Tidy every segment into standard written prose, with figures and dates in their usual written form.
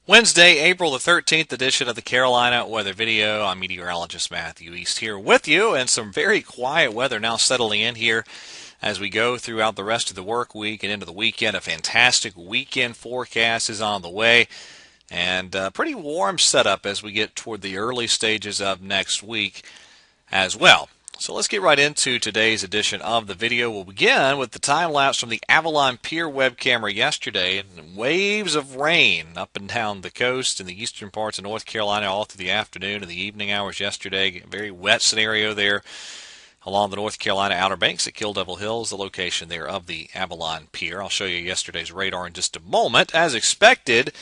Wednesday, April the 13th edition of the Carolina Weather Video. I'm meteorologist Matthew East here with you, and some very quiet weather now settling in here as we go throughout the rest of the work week and into the weekend. A fantastic weekend forecast is on the way, and a pretty warm setup as we get toward the early stages of next week as well. So let's get right into today's edition of the video. We'll begin with the time lapse from the Avalon Pier web camera yesterday, and waves of rain up and down the coast in the eastern parts of North Carolina all through the afternoon and the evening hours yesterday. Very wet scenario there along the North Carolina Outer Banks at Kill Devil Hills, the location there of the Avalon Pier. I'll show you yesterday's radar in just a moment. As expected,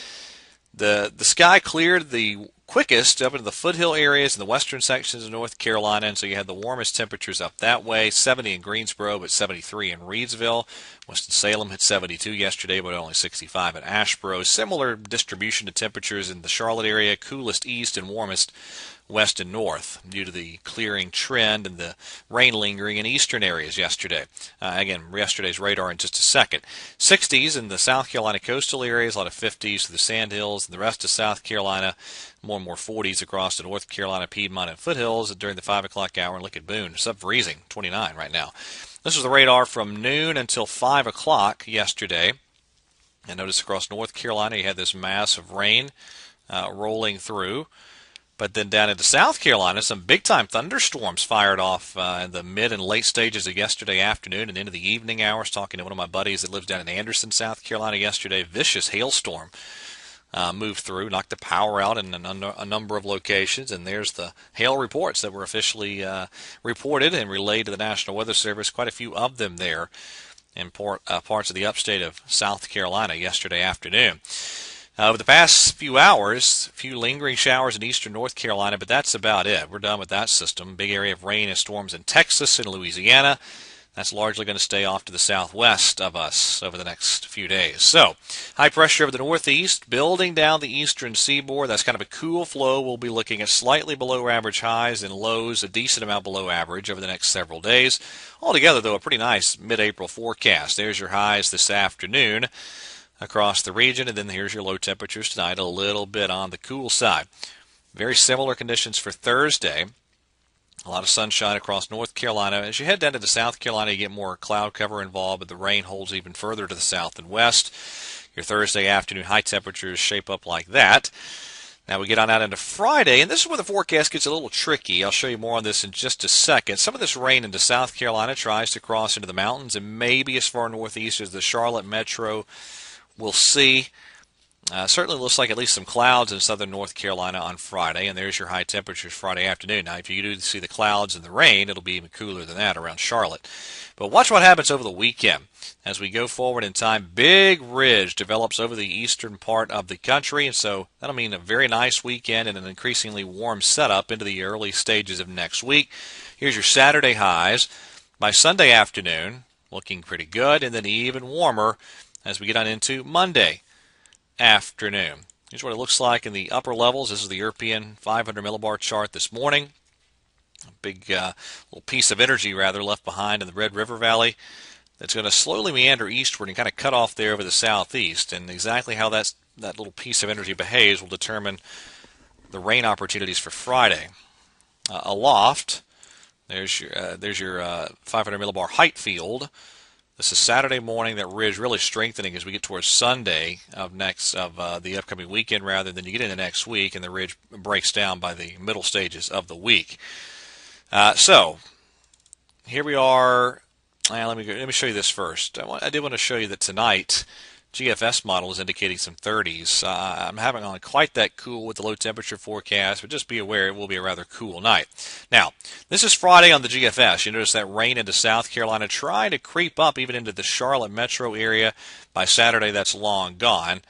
the sky cleared the quickest up into the foothill areas in the western sections of North Carolina, and so you had the warmest temperatures up that way. 70 in Greensboro, but 73 in Reidsville. Winston-Salem hit 72 yesterday, but only 65 in Asheboro. Similar distribution to temperatures in the Charlotte area, coolest east and warmest west and north due to the clearing trend and the rain lingering in eastern areas yesterday. Again, yesterday's radar in just a second. 60s in the South Carolina coastal areas, a lot of 50s to the Sandhills and the rest of South Carolina. More and more 40s across the North Carolina, Piedmont, and foothills during the 5 o'clock hour. And look at Boone, sub-freezing, 29 right now. This was the radar from noon until 5 o'clock yesterday. And notice across North Carolina you had this mass of rain rolling through. But then down into South Carolina, some big-time thunderstorms fired off in the mid and late stages of yesterday afternoon and into the evening hours. Talking to one of my buddies that lives down in Anderson, South Carolina yesterday, vicious hailstorm moved through, knocked the power out in a number of locations, and there's the hail reports that were officially reported and relayed to the National Weather Service. Quite a few of them there in parts of the upstate of South Carolina yesterday afternoon. Over the past few hours, a few lingering showers in eastern North Carolina, but that's about it. We're done with that system. Big area of rain and storms in Texas and Louisiana. That's largely going to stay off to the southwest of us over the next few days. So, high pressure over the northeast, building down the eastern seaboard. That's kind of a cool flow. We'll be looking at slightly below average highs and lows, a decent amount below average over the next several days. Altogether, though, a pretty nice mid-April forecast. There's your highs this afternoon across the region, and then here's your low temperatures tonight, a little bit on the cool side. Very similar conditions for Thursday. A lot of sunshine across North Carolina. As you head down to the South Carolina, you get more cloud cover involved, but the rain holds even further to the south and west. Your Thursday afternoon high temperatures shape up like that. Now we get on out into Friday, and this is where the forecast gets a little tricky. I'll show you more on this in just a second. Some of this rain into South Carolina tries to cross into the mountains and maybe as far northeast as the Charlotte metro. We'll see. Certainly looks like at least some clouds in southern North Carolina on Friday, and there's your high temperatures Friday afternoon. Now, if you do see the clouds and the rain, it'll be even cooler than that around Charlotte. But watch what happens over the weekend. As we go forward in time, big ridge develops over the eastern part of the country, and so that'll mean a very nice weekend and an increasingly warm setup into the early stages of next week. Here's your Saturday highs. By Sunday afternoon, looking pretty good, and then even warmer as we get on into Monday afternoon. Here's what it looks like in the upper levels. This is the European 500 millibar chart this morning. A big little piece of energy, rather, left behind in the Red River Valley that's going to slowly meander eastward and kind of cut off there over the southeast. And exactly how that little piece of energy behaves will determine the rain opportunities for Friday. Aloft, there's your 500 millibar height field. This is Saturday morning. That ridge really strengthening as we get towards Sunday of the upcoming weekend, rather than you get into next week, and the ridge breaks down by the middle stages of the week. So here we are. Let me show you this first. I did want to show you that tonight GFS model is indicating some 30s. I'm having on quite that cool with the low temperature forecast, but just be aware it will be a rather cool night. Now, this is Friday on the GFS. You notice that rain into South Carolina trying to creep up even into the Charlotte metro area. By Saturday, that's long gone.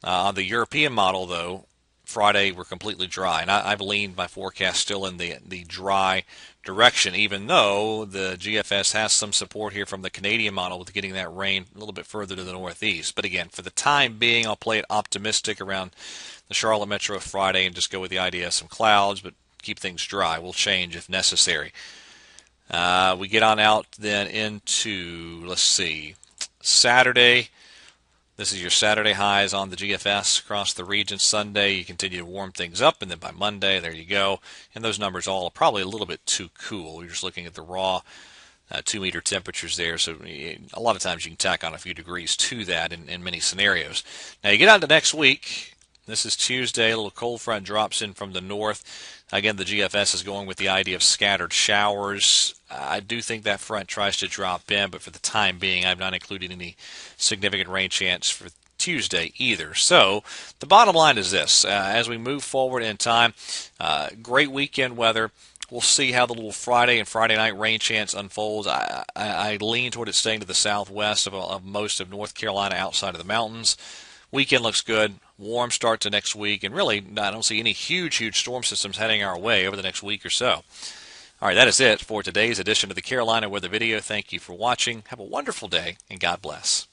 On the European model, though, Friday we're completely dry, and I've leaned my forecast still in the dry direction, even though the GFS has some support here from the Canadian model with getting that rain a little bit further to the northeast. But again, for the time being, I'll play it optimistic around the Charlotte metro Friday and just go with the idea of some clouds, but keep things dry. We'll change if necessary. We get on out then into, let's see, Saturday. This is your Saturday highs on the GFS across the region. Sunday, you continue to warm things up, and then by Monday, there you go. And those numbers all are probably a little bit too cool. You're just looking at the raw 2-meter temperatures there, so a lot of times you can tack on a few degrees to that in many scenarios. Now you get on to next week. This is Tuesday. A little cold front drops in from the north. Again, the GFS is going with the idea of scattered showers. I do think that front tries to drop in, but for the time being, I've not included any significant rain chance for Tuesday either. So the bottom line is this. As we move forward in time, great weekend weather. We'll see how the little Friday and Friday night rain chance unfolds. I lean toward it staying to the southwest of most of North Carolina outside of the mountains. Weekend looks good. Warm start to next week. And really, I don't see any huge storm systems heading our way over the next week or so. All right, that is it for today's edition of the Carolina Weather Video. Thank you for watching. Have a wonderful day, and God bless.